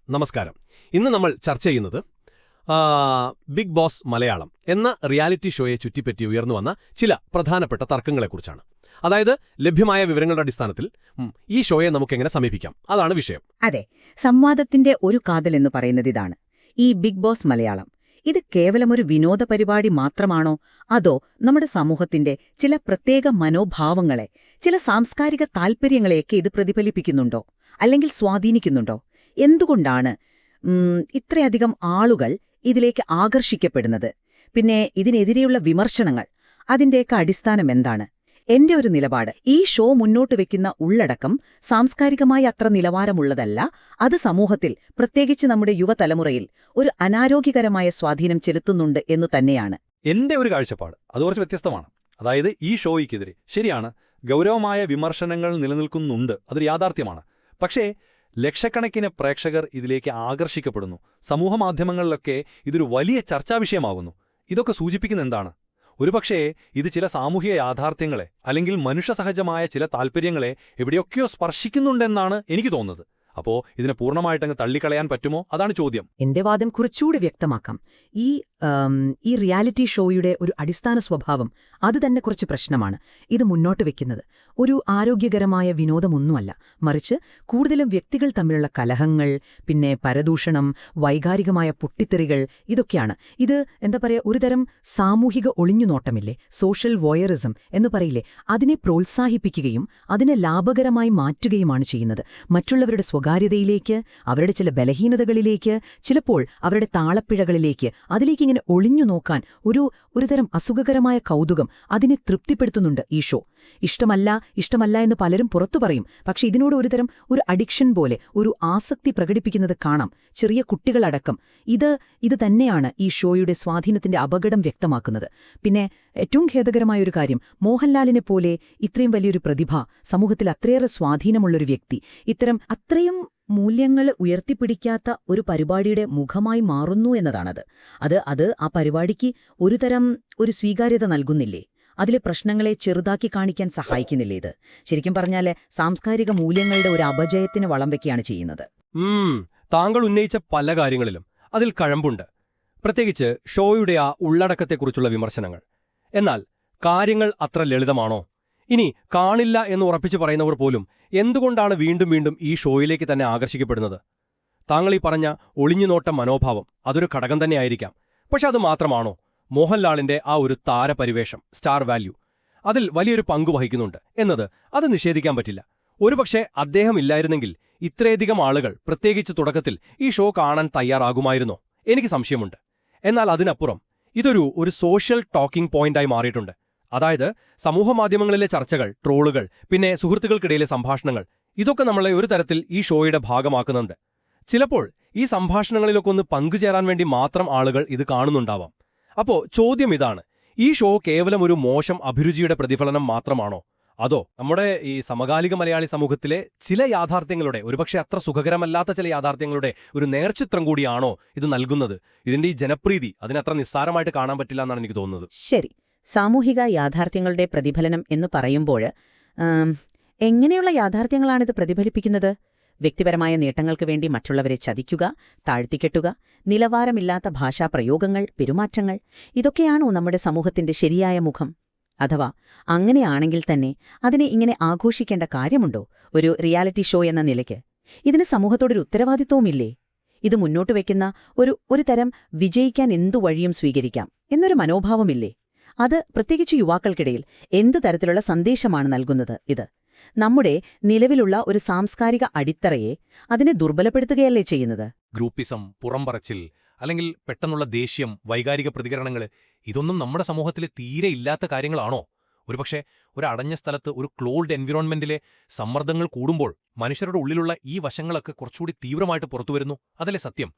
നമസ്കാരം. ഇന്ന് നമ്മൾ ചർച്ച ചെയ്യുന്നത് ബിഗ് ബോസ് മലയാളം എന്ന റിയാലിറ്റി ഷോയെ ചുറ്റിപ്പറ്റി ഉയർന്നു വന്ന ചില പ്രധാനപ്പെട്ട തർക്കങ്ങളെക്കുറിച്ചാണ്. അതായത് ലഭ്യമായ വിവരങ്ങളുടെ അടിസ്ഥാനത്തിൽ ഈ ഷോയെ നമുക്കെങ്ങനെ സമീപിക്കാം, അതാണ് വിഷയം. അതെ, സംവാദത്തിന്റെ ഒരു കാതൽ എന്ന് പറയുന്നത് ഇതാണ്. ഈ ബിഗ് ബോസ് മലയാളം ഇത് കേവലമൊരു വിനോദ പരിപാടി മാത്രമാണോ, അതോ നമ്മുടെ സമൂഹത്തിന്റെ ചില പ്രത്യേക മനോഭാവങ്ങളെ, ചില സാംസ്കാരിക താൽപ്പര്യങ്ങളെയൊക്കെ ഇത് പ്രതിഫലിപ്പിക്കുന്നുണ്ടോ, അല്ലെങ്കിൽ സ്വാധീനിക്കുന്നുണ്ടോ? എന്തുകൊണ്ടാണ് ഇത്രയധികം ആളുകൾ ഇതിലേക്ക് ആകർഷിക്കപ്പെടുന്നത്? പിന്നെ ഇതിനെതിരെയുള്ള വിമർശനങ്ങൾ, അതിന്റെയൊക്കെ അടിസ്ഥാനം എന്താണ്? എന്റെ ഒരു നിലപാട്, ഈ ഷോ മുന്നോട്ട് വെക്കുന്ന ഉള്ളടക്കം സാംസ്കാരികമായി അത്ര നിലവാരമുള്ളതല്ല. അത് സമൂഹത്തിൽ, പ്രത്യേകിച്ച് നമ്മുടെ യുവതലമുറയിൽ ഒരു അനാരോഗ്യകരമായ സ്വാധീനം ചെലുത്തുന്നുണ്ട് എന്നു തന്നെയാണ് എന്റെ ഒരു കാഴ്ചപ്പാട്. അത് കുറച്ച് വ്യത്യസ്തമാണ്. അതായത് ഈ ഷോയ്ക്കെതിരെ ശരിയാണ്, ഗൗരവമായ വിമർശനങ്ങൾ നിലനിൽക്കുന്നുണ്ട്, അതൊരു യാഥാർത്ഥ്യമാണ്. പക്ഷേ ലക്ഷക്കണക്കിന് പ്രേക്ഷകർ ഇതിലേക്ക് ആകർഷിക്കപ്പെടുന്നു. സമൂഹമാധ്യമങ്ങളിലൊക്കെ ഇതൊരു വലിയ ചർച്ചാവിഷയമാകുന്നു. ഇതൊക്കെ സൂചിപ്പിക്കുന്ന എന്താണ്? ഒരുപക്ഷേ ഇത് ചില സാമൂഹിക യാഥാർത്ഥ്യങ്ങളെ, അല്ലെങ്കിൽ മനുഷ്യസഹജമായ ചില താൽപ്പര്യങ്ങളെ എവിടെയൊക്കെയോ സ്പർശിക്കുന്നുണ്ടെന്നാണ് എനിക്ക് തോന്നുന്നത്. അപ്പോ ഇതിനെ പൂർണ്ണമായിട്ടങ്ങ് തള്ളിക്കളയാൻ പറ്റുമോ, അതാണ് ചോദ്യം. എന്റെ വാദം കുറച്ചുകൂടി വ്യക്തമാക്കാം. ഈ റിയാലിറ്റി ഷോയുടെ ഒരു അടിസ്ഥാന സ്വഭാവം അത് തന്നെ കുറച്ച് പ്രശ്നമാണ്. ഇത് മുന്നോട്ട് വെക്കുന്നത് ഒരു ആരോഗ്യകരമായ വിനോദമൊന്നുമല്ല, മറിച്ച് കൂടുതലും വ്യക്തികൾ തമ്മിലുള്ള കലഹങ്ങൾ, പിന്നെ പരദൂഷണം, വൈകാരികമായ പൊട്ടിത്തെറികൾ, ഇതൊക്കെയാണ്. ഇത് എന്താ പറയുക, ഒരുതരം സാമൂഹിക ഒളിഞ്ഞുനോട്ടമില്ലേ, സോഷ്യൽ വോയറിസം എന്ന് പറയില്ലേ, അതിനെ പ്രോത്സാഹിപ്പിക്കുകയും അതിനെ ലാഭകരമായി മാറ്റുകയുമാണ് ചെയ്യുന്നത്. മറ്റുള്ളവരുടെ സ്വകാര്യതയിലേക്ക്, അവരുടെ ചില ബലഹീനതകളിലേക്ക്, ചിലപ്പോൾ അവരുടെ താളപ്പിഴകളിലേക്ക്, അതിലേക്ക് ഇങ്ങനെ ഒളിഞ്ഞു നോക്കാൻ ഒരുതരം അസുഖകരമായ കൗതുകം അതിനെ തൃപ്തിപ്പെടുത്തുന്നുണ്ട് ഈ ഷോ. ഇഷ്ടമല്ല എന്ന് പലരും പുറത്തു പറയും. പക്ഷെ ഇതിനോട് ഒരു അഡിക്ഷൻ പോലെ ഒരു ആസക്തി പ്രകടിപ്പിക്കുന്നത് കാണാം, ചെറിയ കുട്ടികളടക്കം. ഇത് തന്നെയാണ് ഈ ഷോയുടെ സ്വാധീനത്തിന്റെ അപകടം വ്യക്തമാക്കുന്നത്. പിന്നെ ഏറ്റവും ഖേദകരമായൊരു കാര്യം, മോഹൻലാലിനെ പോലെ ഇത്രയും വലിയൊരു പ്രതിഭ, സമൂഹത്തിൽ അത്രയേറെ സ്വാധീനമുള്ളൊരു വ്യക്തി, അത്രയും മൂല്യങ്ങൾ ഉയർത്തിപ്പിടിക്കാത്ത ഒരു പരിപാടിയുടെ മുഖമായി മാറുന്നു എന്നതാണത്. അത് ആ പരിപാടിക്ക് ഒരു സ്വീകാര്യത നൽകുന്നില്ലേ? അതിലെ പ്രശ്നങ്ങളെ ചെറുതാക്കി കാണിക്കാൻ സഹായിക്കുന്നില്ലേ? ഇത് ശരിക്കും പറഞ്ഞാൽ സാംസ്കാരിക മൂല്യങ്ങളുടെ ഒരു അപജയത്തിന് വളം വയ്ക്കുകയാണ് ചെയ്യുന്നത്. താങ്കൾ ഉന്നയിച്ച പല കാര്യങ്ങളിലും അതിൽ കഴമ്പുണ്ട്, പ്രത്യേകിച്ച് ഷോയുടെ ആ ഉള്ളടക്കത്തെക്കുറിച്ചുള്ള വിമർശനങ്ങൾ. എന്നാൽ കാര്യങ്ങൾ അത്ര ലളിതമാണോ? ഇനി കാണില്ല എന്ന് ഉറപ്പിച്ചു പറയുന്നവർ പോലും എന്തുകൊണ്ടാണ് വീണ്ടും വീണ്ടും ഈ ഷോയിലേക്ക് തന്നെ ആകർഷിക്കപ്പെടുന്നത്? താങ്കൾ ഈ പറഞ്ഞ ഒളിഞ്ഞുനോട്ട മനോഭാവം അതൊരു ഘടകം തന്നെയായിരിക്കാം. പക്ഷെ അത് മാത്രമാണോ? മോഹൻലാലിന്റെ ആ ഒരു താരപരിവേഷം, സ്റ്റാർ വാല്യൂ, അതിൽ വലിയൊരു പങ്കു വഹിക്കുന്നുണ്ട് എന്നത് അത് നിഷേധിക്കാൻ പറ്റില്ല. ഒരുപക്ഷെ അദ്ദേഹം ഇല്ലായിരുന്നെങ്കിൽ ഇത്രയധികം ആളുകൾ, പ്രത്യേകിച്ച് തുടക്കത്തിൽ, ഈ ഷോ കാണാൻ തയ്യാറാകുമായിരുന്നോ? എനിക്ക് സംശയമുണ്ട്. എന്നാൽ അതിനപ്പുറം ഇതൊരു സോഷ്യൽ ടോക്കിംഗ് പോയിന്റായി മാറിയിട്ടുണ്ട്. അതായത് സമൂഹമാധ്യമങ്ങളിലെ ചർച്ചകൾ, ട്രോളുകൾ, പിന്നെ സുഹൃത്തുക്കൾക്കിടയിലെ സംഭാഷണങ്ങൾ, ഇതൊക്കെ നമ്മളെ ഒരു തരത്തിൽ ഈ ഷോയുടെ ഭാഗമാക്കുന്നുണ്ട്. ചിലപ്പോൾ ഈ സംഭാഷണങ്ങളിലൊക്കെ ഒന്ന് പങ്കുചേരാൻ വേണ്ടി മാത്രം ആളുകൾ ഇത് കാണുന്നുണ്ടാവാം. അപ്പോ ചോദ്യം ഇതാണ്, ഈ ഷോ കേവലം ഒരു മോശം അഭിരുചിയുടെ പ്രതിഫലനം മാത്രമാണോ? അതോ നമ്മുടെ ഈ സമകാലിക മലയാളി സമൂഹത്തിലെ ചില യാഥാർത്ഥ്യങ്ങളുടെ, ഒരുപക്ഷെ അത്ര സുഖകരമല്ലാത്ത ചില യാഥാർത്ഥ്യങ്ങളുടെ ഒരു നേർചിത്രം കൂടിയാണോ ഇത് നൽകുന്നത്? ഇതിന്റെ ഈ ജനപ്രീതി അതിനത്ര നിസ്സാരമായിട്ട് കാണാൻ പറ്റില്ല എന്നാണ് എനിക്ക് തോന്നുന്നത്. ശരി, സാമൂഹിക യാഥാർത്ഥ്യങ്ങളുടെ പ്രതിഫലനം എന്ന് പറയുമ്പോൾ എങ്ങനെയുള്ള യാഥാർത്ഥ്യങ്ങളാണിത് പ്രതിഫലിപ്പിക്കുന്നത്? വ്യക്തിപരമായ നേട്ടങ്ങൾക്ക് വേണ്ടി മറ്റുള്ളവരെ ചതിക്കുക, താഴ്ത്തിക്കെട്ടുക, നിലവാരമില്ലാത്ത ഭാഷാപ്രയോഗങ്ങൾ, പെരുമാറ്റങ്ങൾ, ഇതൊക്കെയാണോ നമ്മുടെ സമൂഹത്തിന്റെ ശരിയായ മുഖം? അഥവാ അങ്ങനെയാണെങ്കിൽ തന്നെ അതിനെ ഇങ്ങനെ ആഘോഷിക്കേണ്ട കാര്യമുണ്ടോ ഒരു റിയാലിറ്റി ഷോ എന്ന നിലയ്ക്ക്? ഇതിന് സമൂഹത്തോടൊരു ഉത്തരവാദിത്വവുമില്ലേ? ഇത് മുന്നോട്ട് വയ്ക്കുന്ന ഒരു തരം വിജയിക്കാൻ എന്തു വഴിയും സ്വീകരിക്കാം എന്നൊരു മനോഭാവമില്ലേ? അത് പ്രത്യേകിച്ച് യുവാക്കൾക്കിടയിൽ എന്തു തരത്തിലുള്ള സന്ദേശമാണ് നൽകുന്നത്? ഇത് നമ്മുടെ നിലവിലുള്ള ഒരു സാംസ്കാരിക അടിത്തറയെ അതിനെ ദുർബലപ്പെടുത്തുകയല്ലേ ചെയ്യുന്നത്? ഗ്രൂപ്പിസം, പുറംപറച്ചിൽ, അല്ലെങ്കിൽ പെട്ടെന്നുള്ള ദേഷ്യം, വൈകാരിക പ്രതികരണങ്ങൾ, ഇതൊന്നും നമ്മുടെ സമൂഹത്തിൽ തീരെ ഇല്ലാത്ത കാര്യങ്ങളാണോ? ഒരുപക്ഷെ ഒരു അടഞ്ഞ സ്ഥലത്ത്, ഒരു ക്ലോസ്ഡ് എൻവിറോൺമെന്റിലെ സമ്മർദ്ദങ്ങൾ കൂടുമ്പോൾ മനുഷ്യരുടെ ഉള്ളിലുള്ള ഈ വശങ്ങളൊക്കെ കുറച്ചുകൂടി തീവ്രമായിട്ട് പുറത്തുവരുന്നു. അതല്ലേ സത്യം?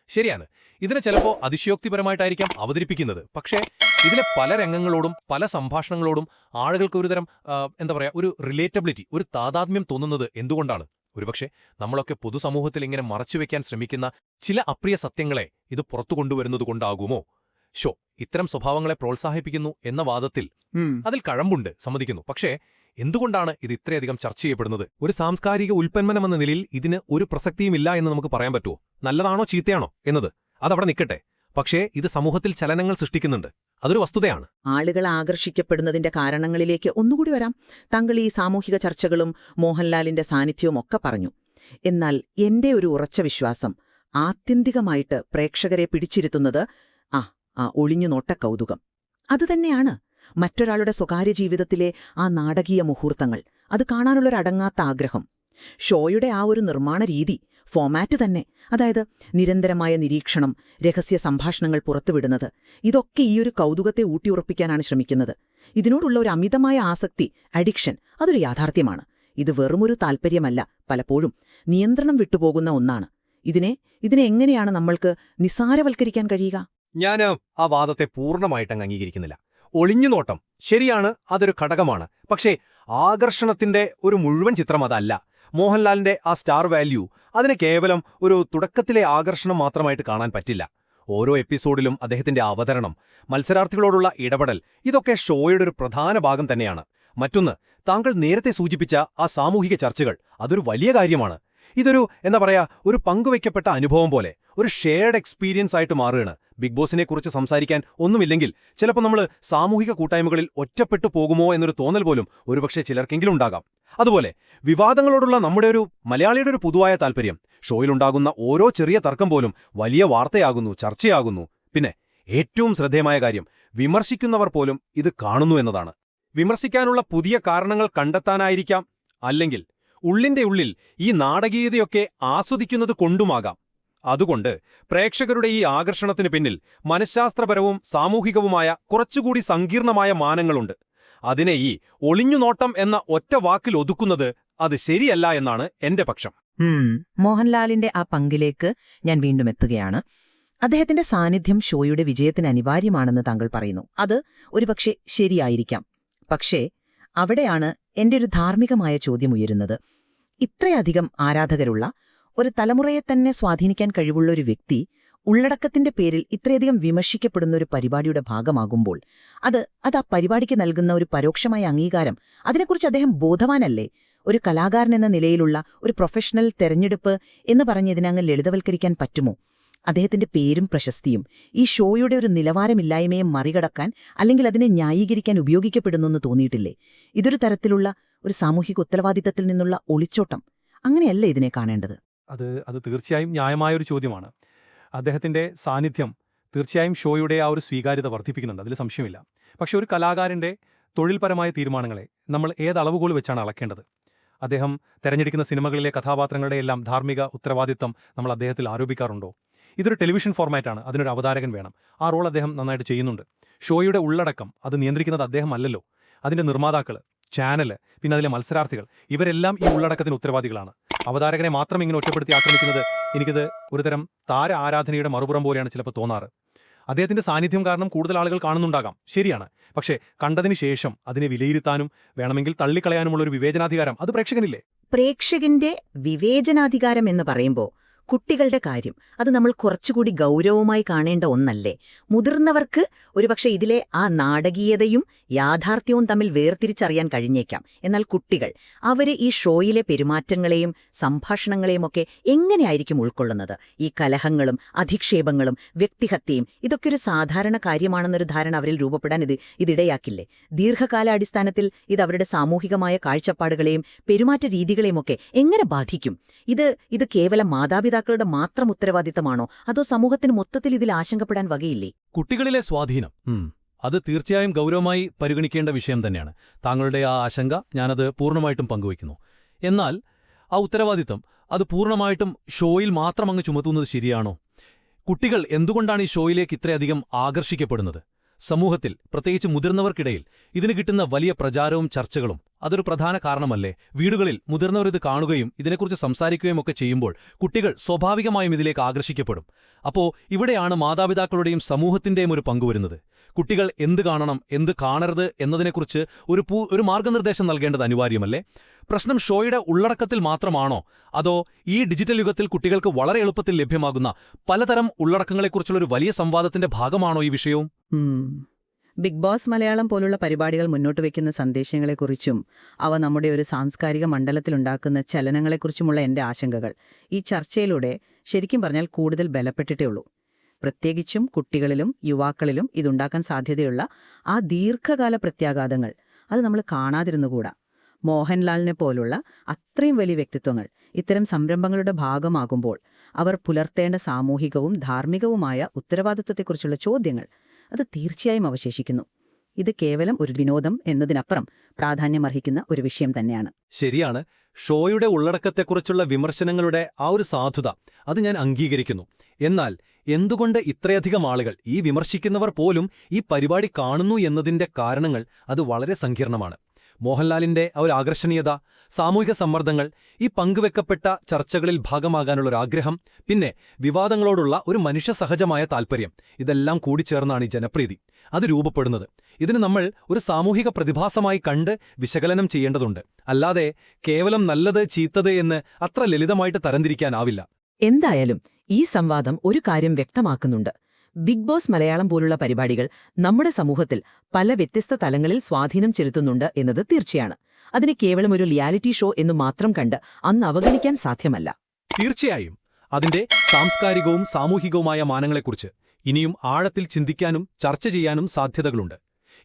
ശരിയാണ്, ഇതിനെ ചിലപ്പോൾ അതിശയോക്തിപരമായിട്ടായിരിക്കാം അവതരിപ്പിക്കുന്നത്. പക്ഷേ ഇതിലെ പല രംഗങ്ങളോടും പല സംഭാഷണങ്ങളോടും ആളുകൾക്ക് ഒരുതരം ഒരു റിലേറ്റബിലിറ്റി, ഒരു താതാത്മ്യം തോന്നുന്നത് എന്തുകൊണ്ടാണ്? ഒരുപക്ഷെ നമ്മളൊക്കെ പൊതുസമൂഹത്തിൽ ഇങ്ങനെ മറച്ചുവെക്കാൻ ശ്രമിക്കുന്ന ചില അപ്രിയ സത്യങ്ങളെ ഇത് പുറത്തു കൊണ്ടുവരുന്നതുകൊണ്ടാകുമോ? ഇത്തരം സ്വഭാവങ്ങളെ പ്രോത്സാഹിപ്പിക്കുന്നു എന്ന വാദത്തിൽ അതിൽ കഴമ്പുണ്ട്, സമ്മതിക്കുന്നു. പക്ഷേ എന്തുകൊണ്ടാണ് ഇത് ഇത്രയധികം ചർച്ച ചെയ്യപ്പെടുന്നത്? ഒരു സാംസ്കാരിക ഉൽപ്പന്നം എന്ന നിലയിൽ ഇതിന് ഒരു പ്രസക്തിയുമില്ല എന്ന് നമുക്ക് പറയാൻ പറ്റുമോ? നല്ലതാണോ ചീത്തയാണോ എന്നത് അതവിടെ നിൽക്കട്ടെ. പക്ഷേ ഇത് സമൂഹത്തിൽ ചലനങ്ങൾ സൃഷ്ടിക്കുന്നുണ്ട്. അതൊരു വസ്തുതയാണ്. ആളുകൾ ആകർഷിക്കപ്പെടുന്നതിന്റെ കാരണങ്ങളിലേക്ക് ഒന്നുകൂടി വരാം. താങ്കൾ ഈ സാമൂഹിക ചർച്ചകളും മോഹൻലാലിന്റെ സാന്നിധ്യവും ഒക്കെ പറഞ്ഞു. എന്നാൽ എന്റെ ഒരു ഉറച്ച വിശ്വാസം ആത്യന്തികമായിട്ട് പ്രേക്ഷകരെ പിടിച്ചിരുത്തുന്നത് ആ ഒളിഞ്ഞുനോട്ട കൗതുകം അതുതന്നെയാണ്. മറ്റൊരാളുടെ സ്വകാര്യ ജീവിതത്തിലെ ആ നാടകീയ മുഹൂർത്തങ്ങൾ, അത് കാണാനുള്ളൊരടങ്ങാത്ത ആഗ്രഹം. ഷോയുടെ ആ ഒരു നിർമ്മാണ രീതി, ഫോമാറ്റ് തന്നെ, അതായത് നിരന്തരമായ നിരീക്ഷണം, രഹസ്യ സംഭാഷണങ്ങൾ പുറത്തുവിടുന്നത്, ഇതൊക്കെ ഈ ഒരു കൗതുകത്തെ ഊട്ടിയുറപ്പിക്കാനാണ് ശ്രമിക്കുന്നത്. ഇതിനോടുള്ള ഒരു അമിതമായ ആസക്തി, അഡിക്ഷൻ, അതൊരു യാഥാർത്ഥ്യമാണ്. ഇത് വെറുമൊരു താൽപ്പര്യമല്ല, പലപ്പോഴും നിയന്ത്രണം വിട്ടുപോകുന്ന ഒന്നാണ്. ഇതിനെ എങ്ങനെയാണ് നമ്മൾക്ക് നിസ്സാരവൽക്കരിക്കാൻ കഴിയുക? ഞാൻ ആ വാദത്തെ പൂർണ്ണമായിട്ടങ്ങ് അംഗീകരിക്കുന്നില്ല. ഒളിഞ്ഞുനോട്ടം ശരിയാണ്, അതൊരു ഘടകമാണ്. പക്ഷേ ആകർഷണത്തിന്റെ ഒരു മുഴുവൻ ചിത്രം അതല്ല. മോഹൻലാലിന്റെ ആ സ്റ്റാർ വാല്യൂ, അതിനെ കേവലം ഒരു തുടക്കത്തിലെ ആകർഷണം മാത്രമായിട്ട് കാണാൻ പറ്റില്ല. ഓരോ എപ്പിസോഡിലും അദ്ദേഹത്തിന്റെ അവതരണം, മത്സരാർത്ഥികളോടുള്ള ഇടപെടൽ, ഇതൊക്കെ ഷോയുടെ ഒരു പ്രധാന ഭാഗം തന്നെയാണ്. മറ്റൊന്ന്, താങ്കൾ നേരത്തെ സൂചിപ്പിച്ച ആ സാമൂഹിക ചർച്ചകൾ, അതൊരു വലിയ കാര്യമാണ്. ഇതൊരു ഒരു പങ്കുവയ്ക്കപ്പെട്ട അനുഭവം പോലെ, ഒരു ഷെയർഡ് എക്സ്പീരിയൻസ് ആയിട്ട് മാറുകയാണ്. ബിഗ് ബോസിനെക്കുറിച്ച് സംസാരിക്കാൻ ഒന്നുമില്ലെങ്കിൽ ചിലപ്പോൾ നമ്മൾ സാമൂഹിക കൂട്ടായ്മകളിൽ ഒറ്റപ്പെട്ടു പോകുമോ എന്നൊരു തോന്നൽ പോലും ഒരുപക്ഷെ ചിലർക്കെങ്കിലും ഉണ്ടാകാം. അതുപോലെ വിവാദങ്ങളോടുള്ള മലയാളിയുടെ ഒരു പൊതുവായ താൽപ്പര്യം, ഷോയിലുണ്ടാകുന്ന ഓരോ ചെറിയ തർക്കം പോലും വലിയ വാർത്തയാകുന്നു, ചർച്ചയാകുന്നു. പിന്നെ ഏറ്റവും ശ്രദ്ധേയമായ കാര്യം, വിമർശിക്കുന്നവർ പോലും ഇത് കാണുന്നു എന്നതാണ്. വിമർശിക്കാനുള്ള പുതിയ കാരണങ്ങൾ കണ്ടെത്താനായിരിക്കാം, അല്ലെങ്കിൽ ഉള്ളിന്റെ ഉള്ളിൽ ഈ നാടകീയതയൊക്കെ ആസ്വദിക്കുന്നത് കൊണ്ടുമാകാം. അതുകൊണ്ട് പ്രേക്ഷകരുടെ ഈ ആകർഷണത്തിന് പിന്നിൽ മനഃശാസ്ത്രപരവും സാമൂഹികവുമായ കുറച്ചുകൂടി സങ്കീർണമായ മാനങ്ങളുണ്ട്. അതിനെ ഈ ഒളിഞ്ഞുനോട്ടം എന്ന ഒറ്റ വാക്കിൽ ഒതുക്കുന്നത് അത് ശരിയല്ല എന്നാണ് എന്റെ പക്ഷം. മോഹൻലാലിന്റെ ആ പങ്കിലേക്ക് ഞാൻ വീണ്ടും എത്തുകയാണ്. അദ്ദേഹത്തിന്റെ സാന്നിധ്യം ഷോയുടെ വിജയത്തിന് അനിവാര്യമാണെന്ന് താങ്കൾ പറയുന്നു. അത് ഒരുപക്ഷെ ശരിയായിരിക്കാം. പക്ഷേ അവിടെയാണ് എന്റെ ഒരു ധാർമ്മികമായ ചോദ്യം ഉയരുന്നത്. ഇത്രയധികം ആരാധകരുള്ള ഒരു തലമുറയെ തന്നെ സ്വാധീനിക്കാൻ കഴിവുള്ള ഒരു വ്യക്തി ഉള്ളടക്കത്തിന്റെ പേരിൽ ഇത്രയധികം വിമർശിക്കപ്പെടുന്ന ഒരു പരിപാടിയുടെ ഭാഗമാകുമ്പോൾ അത് ആ പരിപാടിക്ക് നൽകുന്ന ഒരു പരോക്ഷമായ അംഗീകാരം, അതിനെക്കുറിച്ച് അദ്ദേഹം ബോധവാനല്ലേ? ഒരു കലാകാരൻ എന്ന നിലയിലുള്ള ഒരു പ്രൊഫഷണൽ തെരഞ്ഞെടുപ്പ് എന്ന് പറഞ്ഞതിനങ്ങ് ലളിതവൽക്കരിക്കാൻ പറ്റുമോ? അദ്ദേഹത്തിന്റെ പേരും പ്രശസ്തിയും ഈ ഷോയുടെ ഒരു നിലവാരമില്ലായ്മയെ മറികടക്കാൻ, അല്ലെങ്കിൽ അതിനെ ന്യായീകരിക്കാൻ ഉപയോഗിക്കപ്പെടുന്നെന്ന് തോന്നിയിട്ടില്ലേ? ഇതൊരു തരത്തിലുള്ള ഒരു സാമൂഹിക ഉത്തരവാദിത്തത്തിൽ നിന്നുള്ള ഒളിച്ചോട്ടം അങ്ങനെയല്ല ഇതിനെ കാണേണ്ടത്? അത് തീർച്ചയായും ന്യായമായൊരു ചോദ്യമാണ്. അദ്ദേഹത്തിന്റെ സാന്നിധ്യം തീർച്ചയായും ഷോയുടെ ആ ഒരു സ്വീകാര്യത വർദ്ധിപ്പിക്കുന്നുണ്ട്, അതിൽ സംശയമില്ല. പക്ഷെ ഒരു കലാകാരന്റെ തൊഴിൽപരമായ തീരുമാനങ്ങളെ നമ്മൾ ഏതളവുകോൽ വെച്ചാണ് അളക്കേണ്ടത്? അദ്ദേഹം തെരഞ്ഞെടുക്കുന്ന സിനിമകളിലെ കഥാപാത്രങ്ങളുടെ എല്ലാം ധാർമ്മിക ഉത്തരവാദിത്തം നമ്മൾ അദ്ദേഹത്തിൽ ആരോപിക്കാറുണ്ടോ? ഇതൊരു ടെലിവിഷൻ ഫോർമാറ്റാണ്, അതിനൊരു അവതാരകൻ വേണം. ആ റോൾ അദ്ദേഹം നന്നായിട്ട് ചെയ്യുന്നുണ്ട്. ഷോയുടെ ഉള്ളടക്കം അത് നിയന്ത്രിക്കുന്നത് അദ്ദേഹം അല്ലല്ലോ. അതിന്റെ നിർമ്മാതാക്കൾ, ചാനല്, പിന്നെ അതിലെ മത്സരാർത്ഥികൾ, ഇവരെല്ലാം ഈ ഉള്ളടക്കത്തിന് ഉത്തരവാദികളാണ്. അവതാരകനെ മാത്രം ഇങ്ങനെ ഒറ്റപ്പെടുത്തി ആക്രമിക്കുന്നത് എനിക്കിത് ഒരുതരം താര ആരാധനയുടെ മറുപുറം പോലെയാണ് ചിലപ്പോൾ തോന്നാറ്. അദ്ദേഹത്തിന്റെ സാന്നിധ്യം കാരണം കൂടുതൽ ആളുകൾ കാണുന്നുണ്ടാകാം, ശരിയാണ്. പക്ഷേ കണ്ടതിന് ശേഷം അതിനെ വിലയിരുത്താനും വേണമെങ്കിൽ തള്ളിക്കളയാനുമുള്ള ഒരു വിവേചനാധികാരം അത് പ്രേക്ഷകനില്ലേ? പ്രേക്ഷകന്റെ വിവേചനാധികാരം എന്ന് പറയുമ്പോൾ കുട്ടികളുടെ കാര്യം അത് നമ്മൾ കുറച്ചുകൂടി ഗൗരവമായി കാണേണ്ട ഒന്നല്ലേ? മുതിർന്നവർക്ക് ഒരുപക്ഷെ ഇതിലെ ആ നാടകീയതയും യാഥാർത്ഥ്യവും തമ്മിൽ വേർതിരിച്ചറിയാൻ കഴിഞ്ഞേക്കാം. എന്നാൽ കുട്ടികൾ, അവര് ഈ ഷോയിലെ പെരുമാറ്റങ്ങളെയും സംഭാഷണങ്ങളെയും ഒക്കെ എങ്ങനെയായിരിക്കും ഉൾക്കൊള്ളുന്നത്? ഈ കലഹങ്ങളും അധിക്ഷേപങ്ങളും വ്യക്തിഹത്യയും ഇതൊക്കെ ഒരു സാധാരണ കാര്യമാണെന്നൊരു ധാരണ അവരിൽ രൂപപ്പെടാൻ ഇതിടയാക്കില്ലേ? ദീർഘകാലാടിസ്ഥാനത്തിൽ ഇത് അവരുടെ സാമൂഹികമായ കാഴ്ചപ്പാടുകളെയും പെരുമാറ്റ രീതികളെയുമൊക്കെ എങ്ങനെ ബാധിക്കും? ഇത് കേവലം മാതാപിതാക്കളുടെ മാത്രം ഉത്തരവാദിത്തമാണോ, അതോ സമൂഹത്തിന് മൊത്തത്തിൽ ഇതിൽ ആശങ്കപ്പെടാൻ വകയില്ലേ? കുട്ടികളിലെ സ്വാധീനം അത് തീർച്ചയായും ഗൗരവമായി പരിഗണിക്കേണ്ട വിഷയം തന്നെയാണ്. താങ്കളുടെ ആ ആശങ്ക ഞാനത് പൂർണ്ണമായിട്ടും പങ്കുവയ്ക്കുന്നു. എന്നാൽ ആ ഉത്തരവാദിത്തം അത് പൂർണ്ണമായിട്ടും ഷോയിൽ മാത്രം അങ്ങ് ചുമത്തുന്നത് ശരിയാണോ? കുട്ടികൾ എന്തുകൊണ്ടാണ് ഈ ഷോയിലേക്ക് ഇത്രയധികം ആകർഷിക്കപ്പെടുന്നത്? സമൂഹത്തിൽ, പ്രത്യേകിച്ച് മുതിർന്നവർക്കിടയിൽ ഇതിന് കിട്ടുന്ന വലിയ പ്രചാരവും ചർച്ചകളും അതൊരു പ്രധാന കാരണമല്ലേ? വീടുകളിൽ മുതിർന്നവർ ഇത് കാണുകയും ഇതിനെക്കുറിച്ച് സംസാരിക്കുകയും ഒക്കെ ചെയ്യുമ്പോൾ കുട്ടികൾ സ്വാഭാവികമായും ഇതിലേക്ക് ആകർഷിക്കപ്പെടും. അപ്പോൾ ഇവിടെയാണ് മാതാപിതാക്കളുടെയും സമൂഹത്തിന്റെയും ഒരു പങ്കുവരുന്നത്. കുട്ടികൾ എന്ത് കാണണം, എന്ത് കാണരുത് എന്നതിനെക്കുറിച്ച് ഒരു മാർഗനിർദ്ദേശം നൽകേണ്ടത് അനിവാര്യമല്ലേ? പ്രശ്നം ഷോയുടെ ഉള്ളടക്കത്തിൽ മാത്രമാണോ, അതോ ഈ ഡിജിറ്റൽ യുഗത്തിൽ കുട്ടികൾക്ക് വളരെ എളുപ്പത്തിൽ ലഭ്യമാകുന്ന പലതരം ഉള്ളടക്കങ്ങളെക്കുറിച്ചുള്ള ഒരു വലിയ സംവാദത്തിന്റെ ഭാഗമാണോ ഈ വിഷയവും? ബിഗ് ബോസ് മലയാളം പോലുള്ള പരിപാടികൾ മുന്നോട്ട് വയ്ക്കുന്ന സന്ദേശങ്ങളെക്കുറിച്ചും അവ നമ്മുടെ ഒരു സാംസ്കാരിക മണ്ഡലത്തിലുണ്ടാക്കുന്ന ചലനങ്ങളെക്കുറിച്ചുമുള്ള എൻ്റെ ആശങ്കകൾ ഈ ചർച്ചയിലൂടെ ശരിക്കും പറഞ്ഞാൽ കൂടുതൽ ബലപ്പെട്ടിട്ടേ ഉള്ളൂ. പ്രത്യേകിച്ചും കുട്ടികളിലും യുവാക്കളിലും ഇതുണ്ടാക്കാൻ സാധ്യതയുള്ള ആ ദീർഘകാല പ്രത്യാഘാതങ്ങൾ അത് നമ്മൾ കാണാതിരുന്നുകൂടാ. മോഹൻലാലിനെ പോലുള്ള അത്രയും വലിയ വ്യക്തിത്വങ്ങൾ ഇത്തരം സംരംഭങ്ങളുടെ ഭാഗമാകുമ്പോൾ അവർ പുലർത്തേണ്ട സാമൂഹികവും ധാർമ്മികവുമായ ഉത്തരവാദിത്വത്തെക്കുറിച്ചുള്ള ചോദ്യങ്ങൾ അത് തീർച്ചയായും അവശേഷിക്കുന്നു. ഇത് കേവലം ഒരു വിനോദം എന്നതിനപ്പുറം പ്രാധാന്യമർഹിക്കുന്ന ഒരു വിഷയം തന്നെയാണ്. ശരിയാണ്. ഷോയുടെ ഉള്ളടക്കത്തെക്കുറിച്ചുള്ള വിമർശനങ്ങളുടെ ആ ഒരു സാധുത അത് ഞാൻ അംഗീകരിക്കുന്നു. എന്നാൽ എന്തുകൊണ്ട് ഇത്രയധികം ആളുകൾ, ഈ വിമർശിക്കുന്നവർ പോലും ഈ പരിപാടി കാണുന്നു എന്നതിന്റെ കാരണങ്ങൾ അത് വളരെ സങ്കീർണമാണ്. മോഹൻലാലിന്റെ ആ ഒരു ആകർഷണീയത, സാമൂഹിക സമ്മർദ്ദങ്ങൾ, ഈ പങ്കുവെക്കപ്പെട്ട ചർച്ചകളിൽ ഭാഗമാകാനുള്ളൊരാഗ്രഹം, പിന്നെ വിവാദങ്ങളോടുള്ള ഒരു മനുഷ്യസഹജമായ താൽപ്പര്യം, ഇതെല്ലാം കൂടിച്ചേർന്നാണ് ഈ ജനപ്രീതി അത് രൂപപ്പെടുന്നത്. ഇതിന് നമ്മൾ ഒരു സാമൂഹിക പ്രതിഭാസമായി കണ്ട് വിശകലനം ചെയ്യേണ്ടതുണ്ട്. അല്ലാതെ കേവലം നല്ലത് ചീത്തത് എന്ന് അത്ര ലളിതമായിട്ട് തരംതിരിക്കാനാവില്ല. എന്തായാലും ഈ സംവാദം ഒരു കാര്യം വ്യക്തമാക്കുന്നുണ്ട്. ബിഗ് ബോസ് മലയാളം പോലുള്ള പരിപാടികൾ നമ്മുടെ സമൂഹത്തിൽ പല വ്യത്യസ്ത തലങ്ങളിൽ സ്വാധീനം ചെലുത്തുന്നുണ്ട് എന്നത് തീർച്ചയാണ്. അതിനെ കേവലം ഒരു റിയാലിറ്റി ഷോ എന്ന് മാത്രം കണ്ട് അന്ന് അവഗണിക്കാൻ സാധ്യമല്ല. തീർച്ചയായും അതിന്റെ സാംസ്കാരികവും സാമൂഹികവുമായ മാനങ്ങളെക്കുറിച്ച് ഇനിയും ആഴത്തിൽ ചിന്തിക്കാനും ചർച്ച ചെയ്യാനും സാധ്യതകളുണ്ട്.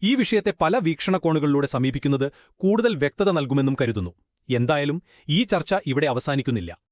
ഈ വിഷയത്തെ പല വീക്ഷണകോണുകളിലൂടെ സമീപിക്കുന്നത് കൂടുതൽ വ്യക്തത നൽകുമെന്നും കരുതുന്നു. എന്തായാലും ഈ ചർച്ച ഇവിടെ അവസാനിക്കുന്നില്ല.